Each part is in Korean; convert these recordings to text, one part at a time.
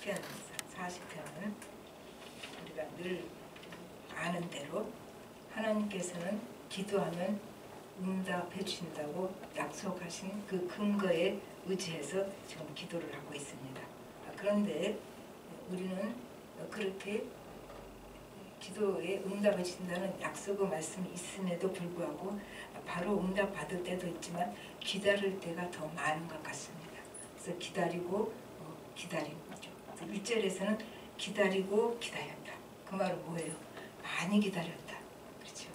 시편 40편은 우리가 늘 아는 대로 하나님께서는 기도하면 응답해 주신다고 약속하신 그 근거에 의지해서 지금 기도를 하고 있습니다. 그런데 우리는 그렇게 기도에 응답해 주신다는 약속의 말씀이 있음에도 불구하고 바로 응답 받을 때도 있지만 기다릴 때가 더 많은 것 같습니다. 그래서 기다리고 기다리는 거죠. 1절에서는 기다리고 기다렸다. 그 말은 뭐예요? 많이 기다렸다. 그렇죠.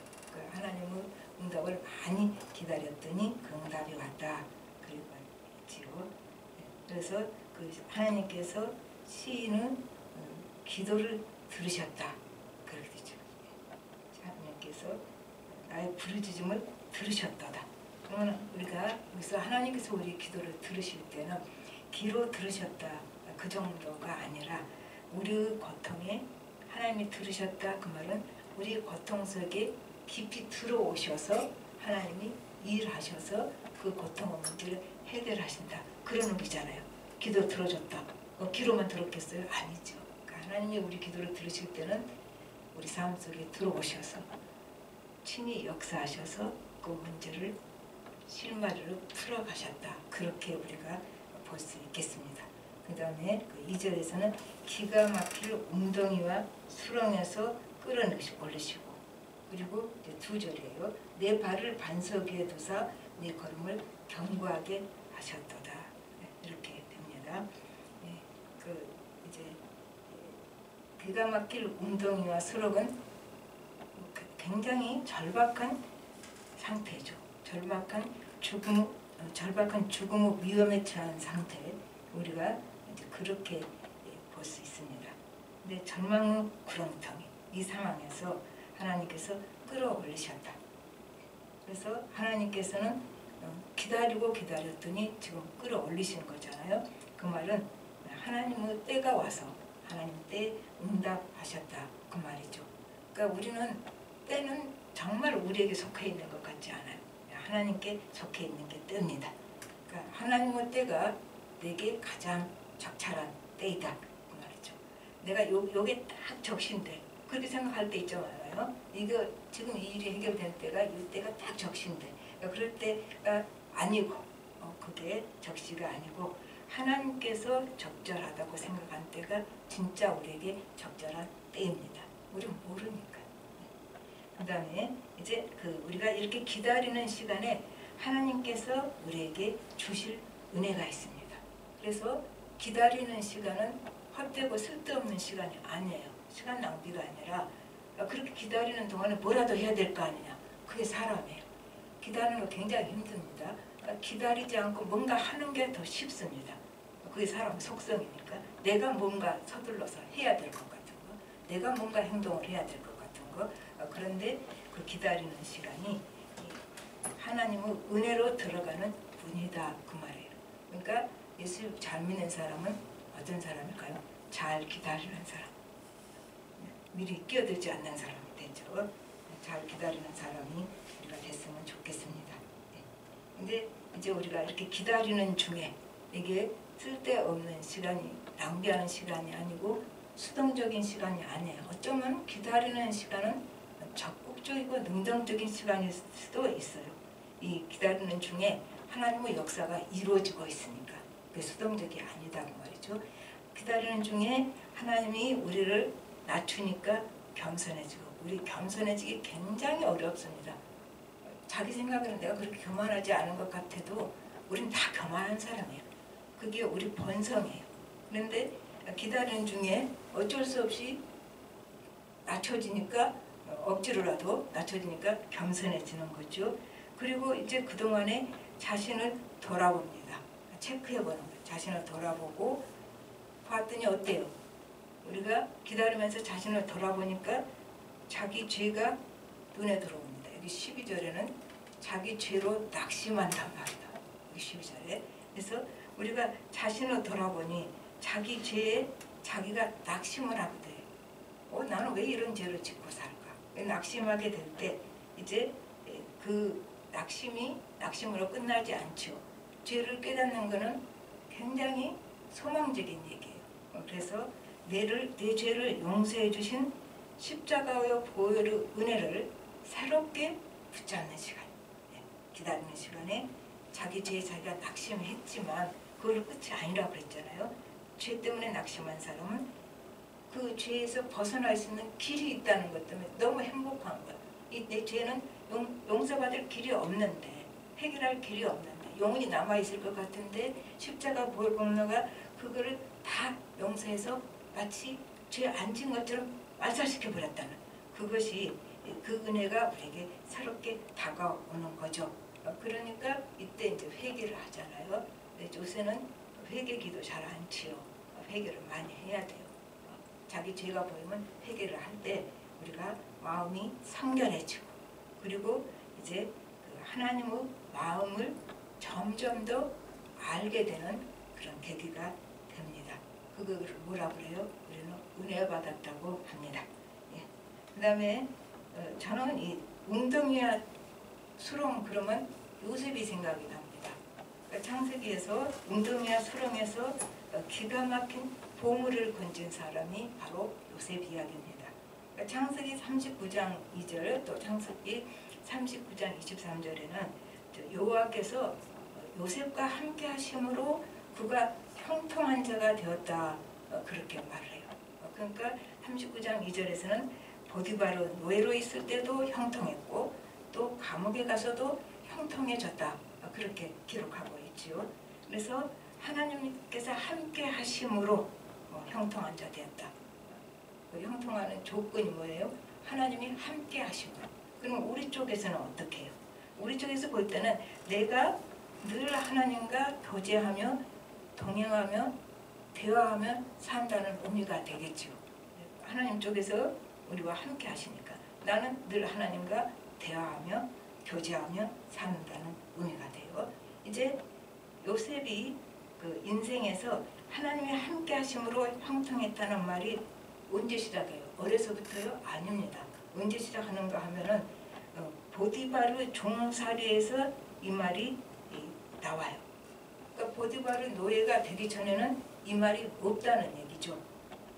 하나님의 응답을 많이 기다렸더니 그 응답이 왔다. 그리고 있지요. 그래서 하나님께서 시인은 기도를 들으셨다. 그렇게 되죠. 하나님께서 나의 부르짖음을 들으셨다다. 그러면 우리가 여기서 하나님께서 우리 기도를 들으실 때는 귀로 들으셨다 그 정도가 아니라 우리 고통에 하나님이 들으셨다 그 말은 우리 고통 속에 깊이 들어오셔서 하나님이 일하셔서 그 고통의 문제를 해결하신다 그런 의미잖아요. 기도 들어줬다. 귀로만 들었겠어요? 아니죠. 그러니까 하나님이 우리 기도를 들으실 때는 우리 삶 속에 들어오셔서 친히 역사하셔서 그 문제를 실마리로 풀어가셨다. 그렇게 우리가 볼 수 있겠습니다. 그 다음에 2절에서는 기가 막힐 웅덩이와 수렁에서 끌어올리시고 그리고 이제 2절이에요. 내 발을 반석 위에 두사 내 걸음을 견고하게 하셨도다. 이렇게 됩니다. 이제 기가 막힐 웅덩이와 수렁은 굉장히 절박한 상태죠. 절박한 죽음의 위험에 처한 상태 우리가 이제 그렇게 볼 수 있습니다. 근데 절망의 구렁텅이 이 상황에서 하나님께서 끌어올리셨다. 그래서 하나님께서는 기다리고 기다렸더니 지금 끌어올리신 거잖아요. 그 말은 하나님의 때가 와서 하나님 때 응답하셨다 그 말이죠. 그러니까 우리는 때는 정말 우리에게 속해 있는 것 같지 않아요. 하나님께 속해 있는 게 때입니다. 그러니까 하나님의 때가 내게 가장 적절한 때이다 그 말이죠. 내가 요게 딱 적신데 그렇게 생각할 때 있잖아요. 이거 지금 이 일이 해결될 때가 이 때가 딱 적신데 그러니까 그럴 때가 아니고 그게 적시가 아니고 하나님께서 적절하다고 생각한 때가 진짜 우리에게 적절한 때입니다. 우리는 모르니까. 그 다음에 이제 우리가 이렇게 기다리는 시간에 하나님께서 우리에게 주실 은혜가 있습니다. 그래서 기다리는 시간은 헛되고 쓸데없는 시간이 아니에요. 시간 낭비가 아니라 그렇게 기다리는 동안에 뭐라도 해야 될 거 아니냐. 그게 사람이에요. 기다리는 거 굉장히 힘듭니다. 기다리지 않고 뭔가 하는 게 더 쉽습니다. 그게 사람 속성이니까 내가 뭔가 서둘러서 해야 될 것 같은 거 내가 뭔가 행동을 해야 될 것 같은 거 그런데 그 기다리는 시간이 하나님의 은혜로 들어가는 분이다 그 말이에요. 그러니까 예수 잘 믿는 사람은 어떤 사람일까요? 잘 기다리는 사람. 미리 끼어들지 않는 사람이 되죠. 잘 기다리는 사람이 우리가 됐으면 좋겠습니다. 근데 이제 우리가 이렇게 기다리는 중에 이게 쓸데없는 시간이 낭비하는 시간이 아니고 수동적인 시간이 아니에요. 어쩌면 기다리는 시간은 적극적이고 능동적인 시간일 수도 있어요. 이 기다리는 중에 하나님의 역사가 이루어지고 있으니까 그게 수동적이 아니다고 말이죠. 기다리는 중에 하나님이 우리를 낮추니까 겸손해지고 우리 겸손해지기 굉장히 어렵습니다. 자기 생각에는 내가 그렇게 교만하지 않은 것 같아도 우린 다 교만한 사람이에요. 그게 우리 본성이에요. 그런데 기다리는 중에 어쩔 수 없이 낮춰지니까 억지로라도 낮춰지니까 겸손해지는 거죠. 그리고 이제 그동안에 자신을 돌아봅니다. 체크해보는 거예요. 자신을 돌아보고 봤더니 어때요? 우리가 기다리면서 자신을 돌아보니까 자기 죄가 눈에 들어옵니다. 여기 12절에는 자기 죄로 낙심한단 말이다. 여기 12절에. 그래서 우리가 자신을 돌아보니 자기 죄에 자기가 낙심을 하게 돼요. 나는 왜 이런 죄를 짓고 살까? 낙심하게 될 때 이제 그 낙심으로 끝나지 않죠. 죄를 깨닫는 것은 굉장히 소망적인 얘기예요. 그래서 내 죄를 용서해 주신 십자가의 보혈의 은혜를 새롭게 붙잡는 시간, 기다리는 시간에 자기 죄에 자기가 낙심했지만 그걸 끝이 아니라고 그랬잖아요. 죄 때문에 낙심한 사람은 그 죄에서 벗어날 수 있는 길이 있다는 것 때문에 너무 행복한 거야. 내 죄는 용서받을 길이 없는데, 해결할 길이 없는데, 영원히 남아있을 것 같은데 십자가 보혈 공로가 그거를 다 용서해서 마치 죄 안 진 것처럼 말살시켜버렸다는, 그것이 그 은혜가 우리에게 새롭게 다가오는 거죠. 그러니까 이때 이제 회개를 하잖아요. 요새는 회개기도 잘 안 치요. 회개를 많이 해야 돼요. 자기 죄가 보이면 회개를 할 때 우리가 마음이 성결해지고, 그리고 이제 그 하나님의 마음을 점점 더 알게 되는 그런 계기가 됩니다. 그거를 뭐라 그래요? 우리는 은혜 받았다고 합니다. 예. 그 다음에 저는 이 웅덩이와 수렁 그러면 요셉이 생각이 납니다. 그러니까 창세기에서 웅덩이와 수렁에서 기가 막힌 보물을 건진 사람이 바로 요셉 이야기입니다. 그러니까 창세기 39장 2절 또 창세기 39장 23절에는 여호와께서 요셉과 함께 하심으로 그가 형통한 자가 되었다, 그렇게 말을 해요. 그러니까 39장 2절에서는 보디바르 노예로 있을 때도 형통했고 또 감옥에 가서도 형통해졌다, 그렇게 기록하고 있지요. 그래서 하나님께서 함께 하심으로 형통한 자 되었다. 그 형통하는 조건이 뭐예요? 하나님이 함께 하심으로. 그럼 우리 쪽에서는 어떻게 해요? 우리 쪽에서 볼 때는 내가 늘 하나님과 교제하며 동행하며 대화하며 산다는 의미가 되겠죠. 하나님 쪽에서 우리와 함께 하시니까 나는 늘 하나님과 대화하며 교제하며 산다는 의미가 돼요. 이제 요셉이 그 인생에서 하나님이 함께 하심으로 형통했다는 말이 언제 시작해요? 어려서부터요? 아닙니다. 언제 시작하는가 하면은 보디바르 종살이에서 이 말이 나와요. 그러니까 보디바르 노예가 되기 전에는 이 말이 없다는 얘기죠.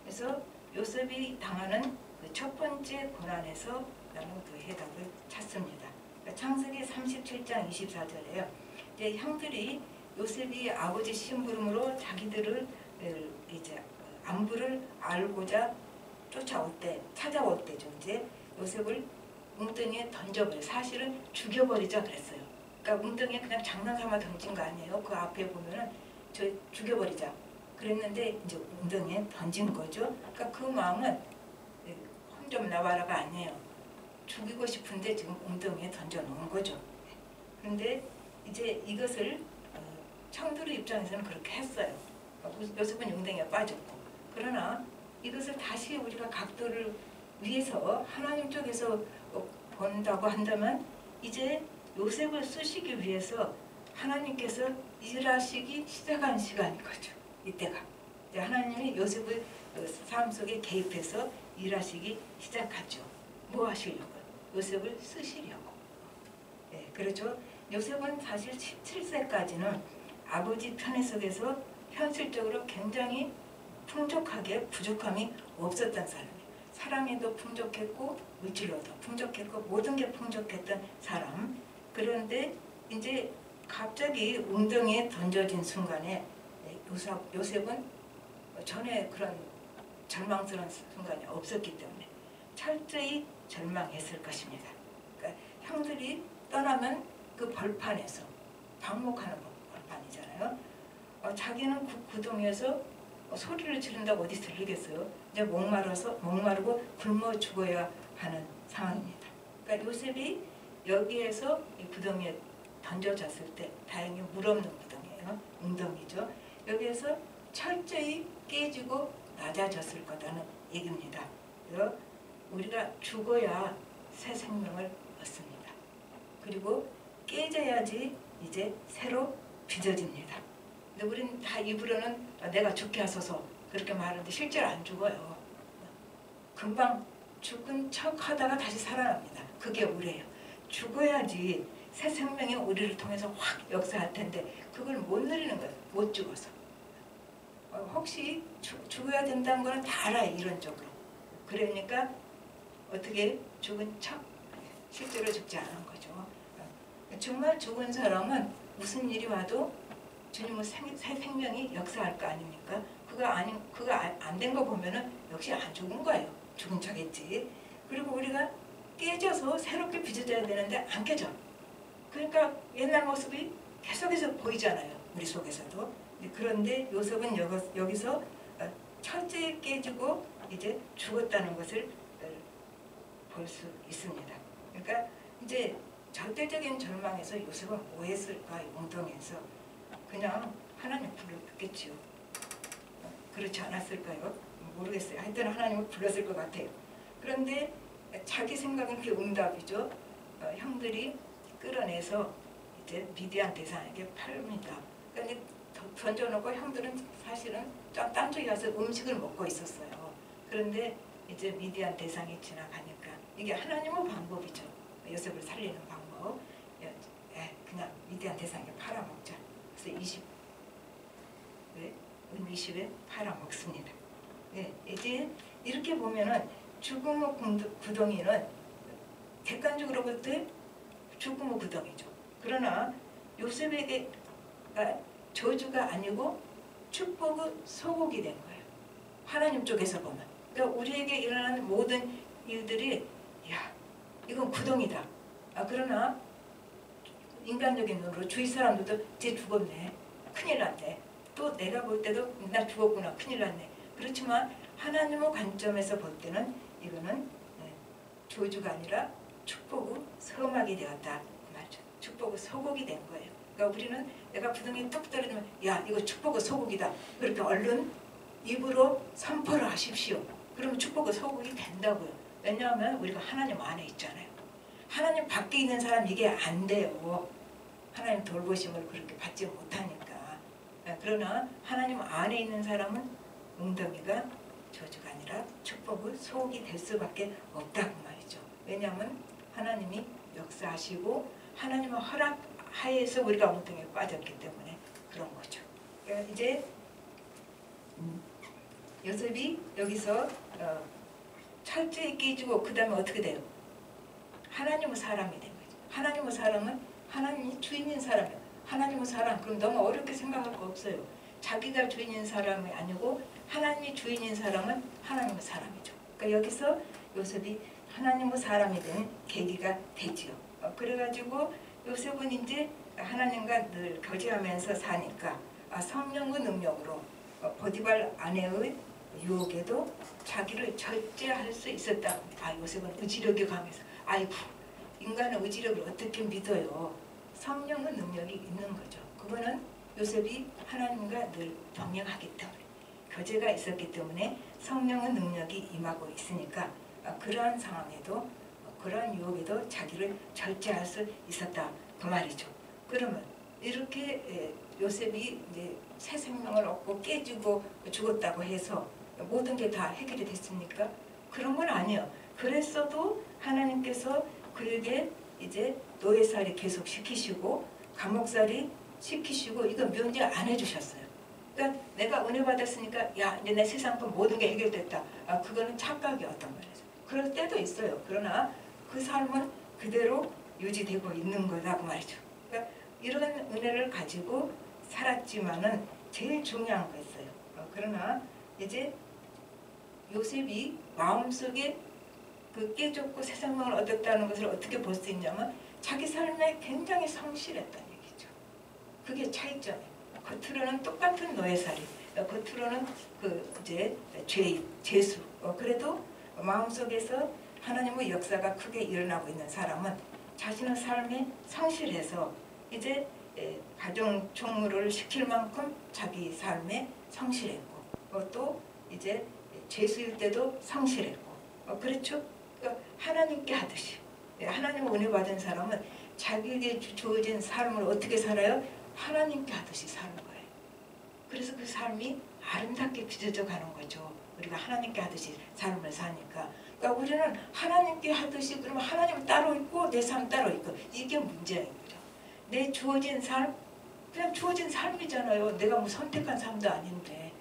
그래서 요셉이 당하는 그 첫 번째 고난에서 나는 그 해답을 찾습니다. 그러니까 창세기 37장 24절에요. 이제 형들이 요셉이 아버지 심부름으로 자기들을 이제 안부를 알고자 찾아올 때죠. 이제 요셉을 웅덩이에 던져버려. 사실은 죽여버리자 그랬어요. 그러니까 웅덩이에 그냥 장난삼아 던진 거 아니에요. 그 앞에 보면은 저 죽여버리자 그랬는데 이제 웅덩이에 던진 거죠. 그러니까 그 마음은 혼 좀 나와라가 아니에요. 죽이고 싶은데 지금 웅덩이에 던져놓은 거죠. 그런데 이제 이것을 청들의 입장에서는 그렇게 했어요. 요셉은 웅덩이에 빠졌고, 그러나 이것을 다시 우리가 각도를 위해서 하나님 쪽에서 본다고 한다면 이제 요셉을 쓰시기 위해서 하나님께서 일하시기 시작한 시간인 거죠. 이때가 하나님이 요셉의 삶 속에 개입해서 일하시기 시작하죠. 뭐 하시려고? 요셉을 쓰시려고. 네, 그렇죠. 요셉은 사실 17세까지는 아버지 편에 속에서 현실적으로 굉장히 풍족하게 부족함이 없었던 사람이에요. 사랑에도 풍족했고 물질로도 풍족했고 모든 게 풍족했던 사람. 그런데 이제 갑자기 웅덩이에 던져진 순간에 요셉은 전에 그런 절망스러운 순간이 없었기 때문에 철저히 절망했을 것입니다. 그러니까 형들이 떠나면 그 벌판에서 방목하는 벌판이잖아요. 자기는 그 구덩이에서 소리를 지른다고 어디 들리겠어요? 이제 목마르고 굶어 죽어야 하는 상황입니다. 그러니까 요셉이 여기에서 이 구덩이에 던져졌을 때, 다행히 물 없는 구덩이에요. 웅덩이죠. 여기에서 철저히 깨지고 낮아졌을 거라는 얘기입니다. 그래서 우리가 죽어야 새 생명을 얻습니다. 그리고 깨져야지 이제 새로 빚어집니다. 근데 우린 다 입으로는 내가 죽게 하소서 그렇게 말하는데 실제로 안 죽어요. 금방 죽은 척 하다가 다시 살아납니다. 그게 우리예요. 죽어야지 새 생명이 우리를 통해서 확 역사할 텐데 그걸 못 누리는 거예요. 못 죽어서. 혹시 죽어야 된다는 거는 다 알아요, 이론적으로. 그러니까 어떻게 죽은 척 실제로 죽지 않은 거죠. 정말 죽은 사람은 무슨 일이 와도 주님은 생명이 역사할 거 아닙니까? 그거 안 된 거 보면은 역시 안 죽은 거예요. 죽은 척했지. 그리고 우리가 깨져서 새롭게 빚어져야 되는데 안 깨져. 그러니까 옛날 모습이 계속해서 보이잖아요. 우리 속에서도. 그런데 요셉은 여기서 철저히 깨지고 이제 죽었다는 것을 볼 수 있습니다. 그러니까 이제 절대적인 절망에서 요셉은 뭐 했을까? 웅덩이에서 그냥 하나님 불렀겠지요. 그렇지 않았을까요? 모르겠어요. 하여튼 하나님을 불렀을 것 같아요. 그런데 자기 생각은 그게 응답이죠. 형들이 끌어내서 이제 미디안 대상에게 팔립니다. 그러니까 던져놓고 형들은 사실은 딴 쪽에 가서 음식을 먹고 있었어요. 그런데 이제 미디안 대상이 지나가니까 이게 하나님의 방법이죠. 요셉을 살리는 방법. 그냥 미디안 대상에 팔아먹자. 그래서 20에 팔아먹습니다. 이제 이렇게 보면은 죽음의 구덩이는 객관적으로 볼 때 죽음의 구덩이죠. 그러나 요셉에게 저주가 아니고 축복의 소곡이 된 거예요. 하나님 쪽에서 보면. 그러니까 우리에게 일어나는 모든 일들이 이건 구덩이다. 그러나 인간적인 눈으로 주위 사람들도 쟤 죽었네. 큰일 났네. 또 내가 볼 때도 나 죽었구나. 큰일 났네. 그렇지만 하나님의 관점에서 볼 때는 이거는 저주가 아니라 축복의 서막이 되었다. 그 말이죠. 축복의 소곡이 된 거예요. 그러니까 우리는 내가 구덩이에 뚝 떨어지면 이거 축복의 소곡이다. 그렇게 얼른 입으로 선포를 하십시오. 그러면 축복의 소곡이 된다고요. 왜냐하면 우리가 하나님 안에 있잖아요. 하나님 밖에 있는 사람 이게 안 돼요. 하나님 돌보심을 그렇게 받지 못하니까. 그러나 하나님 안에 있는 사람은 웅덩이가 저주가 아니라 축복의 소곡이 될 수밖에 없다고 말이죠. 왜냐하면 하나님이 역사하시고 하나님의 허락 하에서 우리가 웅덩이에 빠졌기 때문에 그런 거죠. 그러니까 이제 요셉이 여기서 철저히 깨지고 그 다음에 어떻게 돼요? 하나님의 사람이 된 거죠. 하나님의 사람은 하나님이 주인인 사람이에요. 하나님의 사람, 그럼 너무 어렵게 생각할 거 없어요. 자기가 주인인 사람이 아니고 하나님이 주인인 사람은 하나님의 사람이죠. 그러니까 여기서 요셉이 하나님의 사람이 된 계기가 되지요. 그래가지고 요셉은 이제 하나님과 늘 교제하면서 사니까 성령의 능력으로 보디발 아내의 유혹에도 자기를 절제할 수 있었다. 요셉은 의지력이 강해서 아이고 인간의 의지력을 어떻게 믿어요. 성령의 능력이 있는 거죠. 그거는 요셉이 하나님과 늘 동행하기 때문에 교제가 있었기 때문에 성령의 능력이 임하고 있으니까 그러한 상황에도 그러한 유혹에도 자기를 절제할 수 있었다. 그 말이죠. 그러면 이렇게 요셉이 이제 새 생명을 얻고 깨지고 죽었다고 해서 모든 게 다 해결이 됐습니까? 그런 건 아니에요. 그랬어도 하나님께서 그에게 이제 노예살이 계속 시키시고 감옥살이 시키시고 이거 면제 안 해주셨어요. 그러니까 내가 은혜 받았으니까 이제 내 세상품 모든 게 해결됐다. 그거는 착각이었단 말이죠. 그럴 때도 있어요. 그러나 그 삶은 그대로 유지되고 있는 거라고 말이죠. 그러니까 이런 은혜를 가지고 살았지만은 제일 중요한 거 있어요. 그러나 이제 요셉이 마음속에 그 깨졌고 새 생명을 얻었다는 것을 어떻게 볼 수 있냐면 자기 삶에 굉장히 성실했다는 얘기죠. 그게 차이점이에요. 겉으로는 똑같은 노예살이, 겉으로는 그 이제 죄수. 그래도 마음속에서 하나님의 역사가 크게 일어나고 있는 사람은 자신의 삶에 성실해서 이제 가정 총무를 시킬 만큼 자기 삶에 성실했고 또 이제 죄수일 때도 성실했고 그렇죠? 그러니까 하나님께 하듯이 하나님 은혜 받은 사람은 자기에게 주어진 삶을 어떻게 살아요? 하나님께 하듯이 사는 거예요. 그래서 그 삶이 아름답게 빚어져 가는 거죠. 우리가 하나님께 하듯이 삶을 사니까. 그러니까 우리는 하나님께 하듯이 그러면 하나님 따로 있고 내 삶 따로 있고 이게 문제인 거죠. 내 주어진 삶 그냥 주어진 삶이잖아요. 내가 뭐 선택한 삶도 아닌데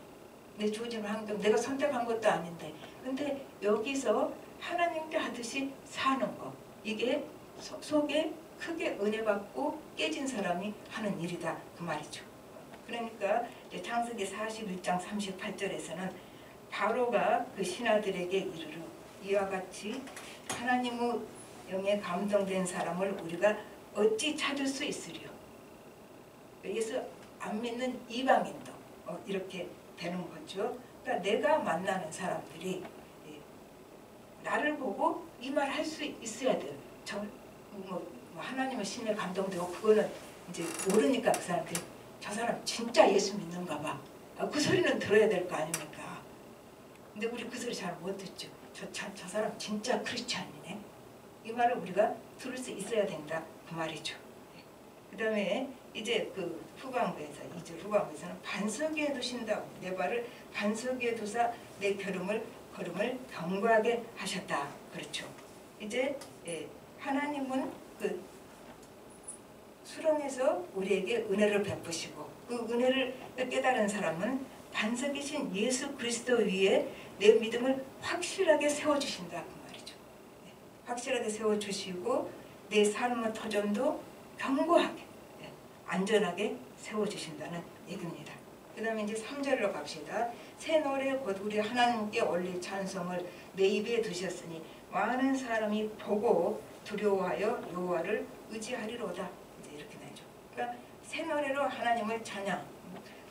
내 주어진 환경 내가 선택한 것도 아닌데 근데 여기서 하나님께 하듯이 사는 거 이게 속에 크게 은혜 받고 깨진 사람이 하는 일이다 그 말이죠. 그러니까 이제 창세기 41장 38절에서는 바로가 그 신하들에게 이르러 이와 같이 하나님의 영에 감동된 사람을 우리가 어찌 찾을 수 있으리요. 예수 안 믿는 이방인도 이렇게 되는 거죠. 그러니까 내가 만나는 사람들이 나를 보고 이 말 할 수 있어야 돼요. 하나님의 신에 감동되고 그거는 이제 모르니까 그 사람들이 저 사람 진짜 예수 믿는가 봐. 그 소리는 들어야 될 거 아닙니까? 근데 우리 그 소리 잘 못 듣죠. 저 사람 진짜 크리스찬이네. 이 말을 우리가 들을 수 있어야 된다 그 말이죠. 그 다음에 이제 그 후반부에서 2절 후반부에서는 반석 위에 두신다. 내 발을 반석 위에 두사 내 걸음을 견고하게 하셨다. 그렇죠. 이제 하나님은 그 수렁에서 우리에게 은혜를 베푸시고 그 은혜를 깨달은 사람은 반석이신 예수 그리스도 위에 내 믿음을 확실하게 세워주신다 그 말이죠. 확실하게 세워주시고 내 삶의 터전도 견고하게 안전하게 세워주신다는 얘기입니다. 그 다음에 이제 3절로 갑시다. 새 노래 곧 우리 하나님께 올릴 찬송을 내 입에 두셨으니 많은 사람이 보고 두려워하여 여호와를 의지하리로다. 이제 이렇게 나죠. 그러니까 새 노래로 하나님을 찬양.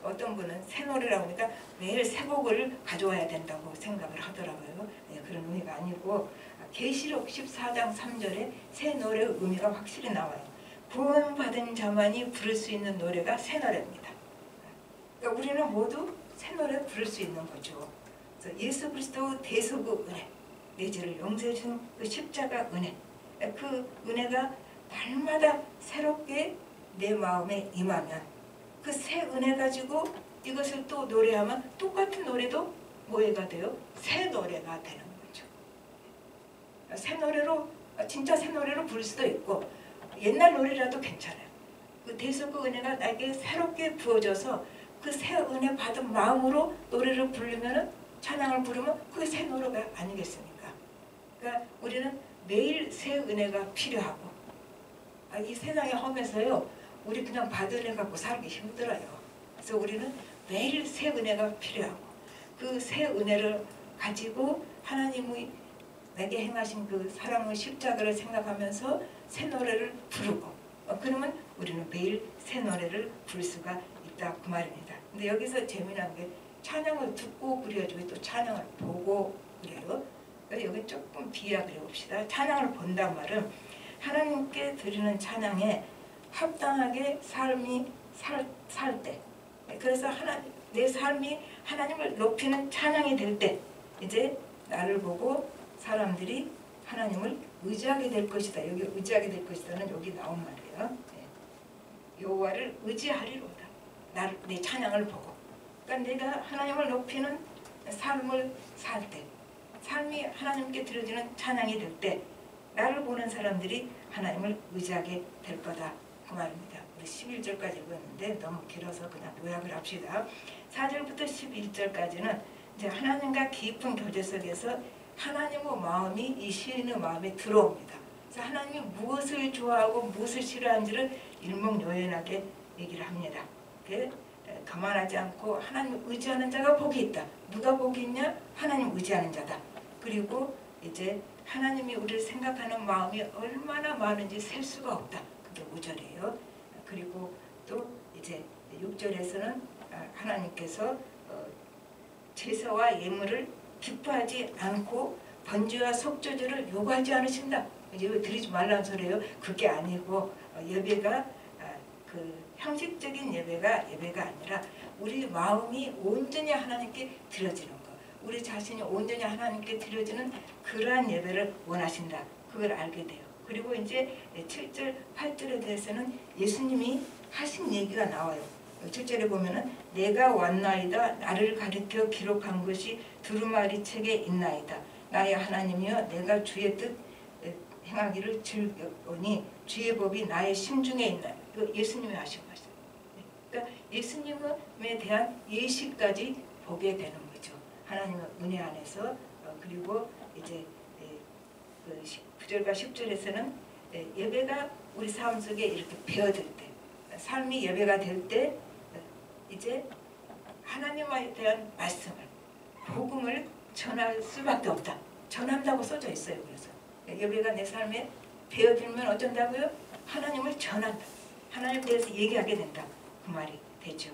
어떤 분은 새 노래라고 하니까 매일 새 곡을 가져와야 된다고 생각을 하더라고요. 그런 의미가 아니고 계시록 14장 3절에 새 노래의 의미가 확실히 나와요. 구원받은 자만이 부를 수 있는 노래가 새 노래입니다. 그러니까 우리는 모두 새 노래 부를 수 있는 거죠. 그래서 예수 그리스도 대속의 은혜, 내 죄를 용서해 준 그 십자가 은혜, 그 은혜가 날마다 새롭게 내 마음에 임하면 그 새 은혜 가지고 이것을 또 노래하면 똑같은 노래도 뭐가 돼요? 새 노래가 되는 거죠. 새 노래로 진짜 새 노래로 부를 수도 있고 옛날 노래라도 괜찮아요. 그 대속의 은혜가 나에게 새롭게 부어져서 그 새 은혜 받은 마음으로 노래를 부르면은 찬양을 부르면 그게 새 노래가 아니겠습니까? 그러니까 우리는 매일 새 은혜가 필요하고 이 세상에 험해서요 우리 그냥 받은 은혜 갖고 살기 힘들어요. 그래서 우리는 매일 새 은혜가 필요하고 그 새 은혜를 가지고 하나님의 내게 행하신 그 사랑의 십자가를 생각하면서 새 노래를 부르고 그러면 우리는 매일 새 노래를 부를 수가 있다 그 말입니다. 근데 여기서 재미난 게 찬양을 듣고 그려지고 또 찬양을 보고 그래요. 그러니까 여기 조금 비약을 해봅시다. 찬양을 본단 말은 하나님께 드리는 찬양에 합당하게 삶이 살 때, 그래서 내 삶이 하나님을 높이는 찬양이 될 때 이제 나를 보고 사람들이 하나님을 의지하게 될 것이다. 여기 의지하게 될 것이다는 여기 나온 말이에요. 여호와를 의지하리로다. 내 찬양을 보고. 그러니까 내가 하나님을 높이는 삶을 살 때, 삶이 하나님께 드려지는 찬양이 될 때 나를 보는 사람들이 하나님을 의지하게 될 거다. 그 말입니다. 우리 11절까지 읽었는데 너무 길어서 그냥 요약을 합시다. 4절부터 11절까지는 이제 하나님과 깊은 교제 속에서 하나님의 마음이 이 시인의 마음에 들어옵니다. 그래서 하나님이 무엇을 좋아하고 무엇을 싫어하는지를 일목요연하게 얘기를 합니다. 거만하지 않고 하나님을 의지하는 자가 복이 있다. 누가 복이 있냐? 하나님 의지하는 자다. 그리고 이제 하나님이 우리를 생각하는 마음이 얼마나 많은지 셀 수가 없다. 그게 5절이에요. 그리고 또 이제 6절에서는 하나님께서 제사와 예물을 기뻐하지 않고 번제와 속죄제를 요구하지 않으신다. 이제 드리지 말라는 소리예요. 그게 아니고 예배가 그 형식적인 예배가 아니라 우리 마음이 온전히 하나님께 드려지는 것, 우리 자신이 온전히 하나님께 드려지는 그러한 예배를 원하신다. 그걸 알게 돼요. 그리고 이제 7절, 8절에 대해서는 예수님이 하신 얘기가 나와요. 7절에 보면은 내가 왔나이다. 나를 가리켜 기록한 것이 두루마리 책에 있나이다. 나의 하나님이여 내가 주의 뜻 행하기를 즐거우니 주의 법이 나의 심중에 있나. 이거 예수님이 하신 말씀. 그러니까 예수님에 대한 예시까지 보게 되는 거죠. 하나님의 은혜 안에서. 그리고 이제 그 9절과 10절에서는 예배가 우리 삶 속에 이렇게 배어들 때, 삶이 예배가 될 때 이제 하나님에 대한 말씀을, 복음을 전할 수밖에 없다. 전한다고 써져 있어요. 그래서 예배가 내 삶에 배어들면 어쩐다고요? 하나님을 전한다. 하나님에 대해서 얘기하게 된다. 그 말이 되죠.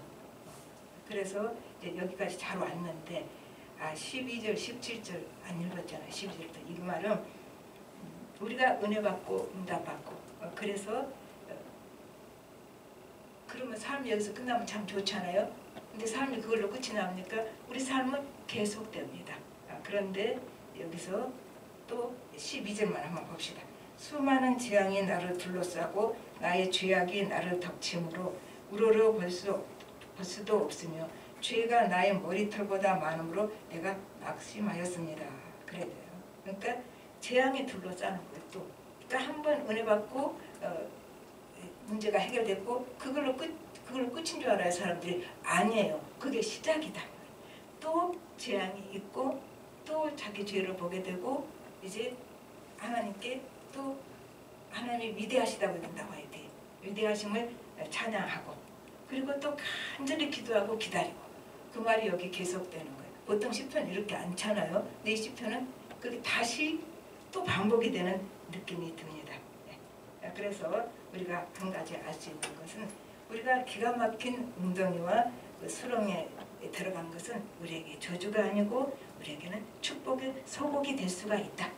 그래서 이제 여기까지 잘 왔는데 12절, 17절 안 읽었잖아요. 12절부터. 이 말은 우리가 은혜 받고 응답받고 그래서 그러면 삶이 여기서 끝나면 참 좋잖아요. 근데 삶이 그걸로 끝이 납니까? 우리 삶은 계속됩니다. 그런데 여기서 또 12절만 한번 봅시다. 수많은 재앙이 나를 둘러싸고 나의 죄악이 나를 덮침으로 우러러 볼 수도 없으며 죄가 나의 머리털보다 많으므로 내가 낙심하였습니다. 그래야 돼요. 그러니까 재앙이 둘러싸는 것도, 그러니까 한번 은혜 받고 문제가 해결됐고 그걸로 끝인 줄 알아요. 사람들이. 아니에요. 그게 시작이다. 또 재앙이 있고 또 자기 죄를 보게 되고 이제 하나님께 또 하나님이 위대하시다고 나와야 돼. 위대하심을 찬양하고 그리고 또 간절히 기도하고 기다리고 그 말이 여기 계속되는 거예요. 보통 시편 이렇게 않잖아요. 근데 이 시편은 그게 다시 또 반복이 되는 느낌이 듭니다. 그래서 우리가 한 가지 알 수 있는 것은 우리가 기가 막힌 웅덩이와 그 수렁에 들어간 것은 우리에게 저주가 아니고 우리에게는 축복의 소복이 될 수가 있다.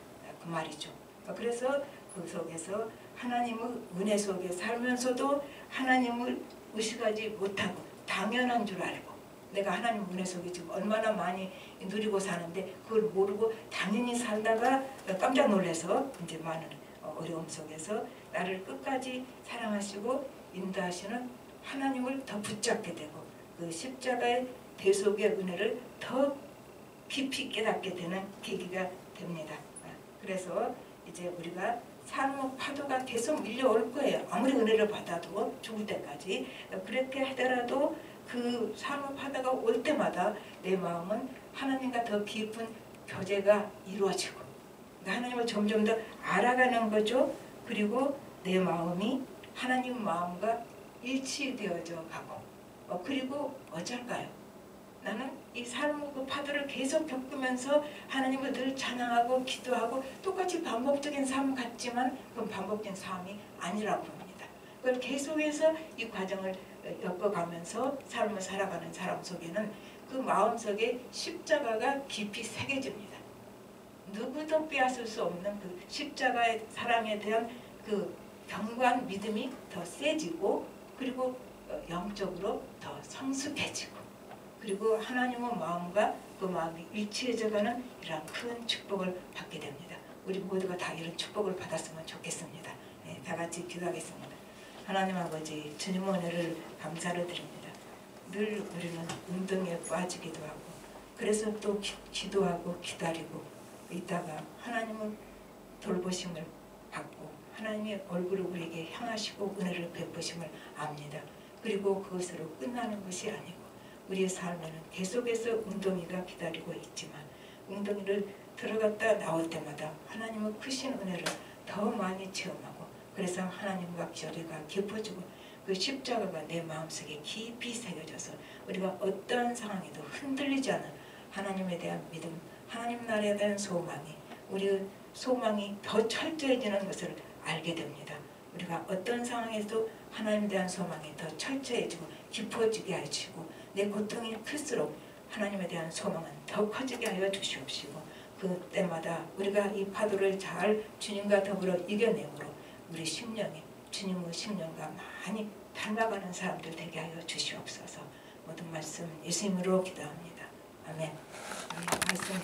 그 말이죠. 그래서 그 속에서 하나님의 은혜 속에 살면서도 하나님을 의식하지 못하고 당연한 줄 알고 내가 하나님 은혜 속에 지금 얼마나 많이 누리고 사는데 그걸 모르고 당연히 살다가 깜짝 놀라서 이제 많은 어려움 속에서 나를 끝까지 사랑하시고 인도하시는 하나님을 더 붙잡게 되고 그 십자가의 대속의 은혜를 더 깊이 깨닫게 되는 계기가 됩니다. 그래서 이제 우리가 삶의 파도가 계속 밀려올 거예요. 아무리 은혜를 받아도 죽을 때까지. 그렇게 하더라도 그 삶의 파도가 올 때마다 내 마음은 하나님과 더 깊은 교제가 이루어지고 하나님을 점점 더 알아가는 거죠. 그리고 내 마음이 하나님 마음과 일치되어져 가고 그리고 어쩔까요? 나는 이 삶의 그 파도를 계속 겪으면서 하나님을 늘 찬양하고 기도하고 똑같이 반복적인 삶 같지만 그건 반복적인 삶이 아니라고 봅니다. 그걸 계속해서 이 과정을 엮어가면서 삶을 살아가는 사람 속에는 그 마음속에 십자가가 깊이 새겨집니다. 누구도 빼앗을 수 없는 그 십자가의 사랑에 대한 그 견고한 믿음이 더 세지고 그리고 영적으로 더 성숙해지고 그리고 하나님의 마음과 그 마음이 일치해져가는 이러한 큰 축복을 받게 됩니다. 우리 모두가 다 이런 축복을 받았으면 좋겠습니다. 네, 다 같이 기도하겠습니다. 하나님 아버지 주님의 은혜를 감사를 드립니다. 늘 우리는 운동에 빠지기도 하고 그래서 또 기도하고 기다리고 있다가 하나님의 돌보심을 받고 하나님의 얼굴을 우리에게 향하시고 은혜를 베푸심을 압니다. 그리고 그것으로 끝나는 것이 아니고 우리의 삶에는 계속해서 웅덩이가 기다리고 있지만 웅덩이를 들어갔다 나올 때마다 하나님의 크신 은혜를 더 많이 체험하고 그래서 하나님과 교제가 깊어지고 그 십자가가 내 마음속에 깊이 새겨져서 우리가 어떠한 상황에도 흔들리지 않은 하나님에 대한 믿음, 하나님 나라에 대한 소망이 우리의 소망이 더 철저해지는 것을 알게 됩니다. 우리가 어떤 상황에도 하나님에 대한 소망이 더 철저해지고 깊어지게 하시고 내 고통이 클수록 하나님에 대한 소망은 더 커지게 하여 주시옵시고 그때마다 우리가 이 파도를 잘 주님과 더불어 이겨내므로 우리 심령이 주님의 심령과 많이 닮아가는 사람들 되게 하여 주시옵소서. 모든 말씀 예수님으로 기도합니다. 아멘. 말씀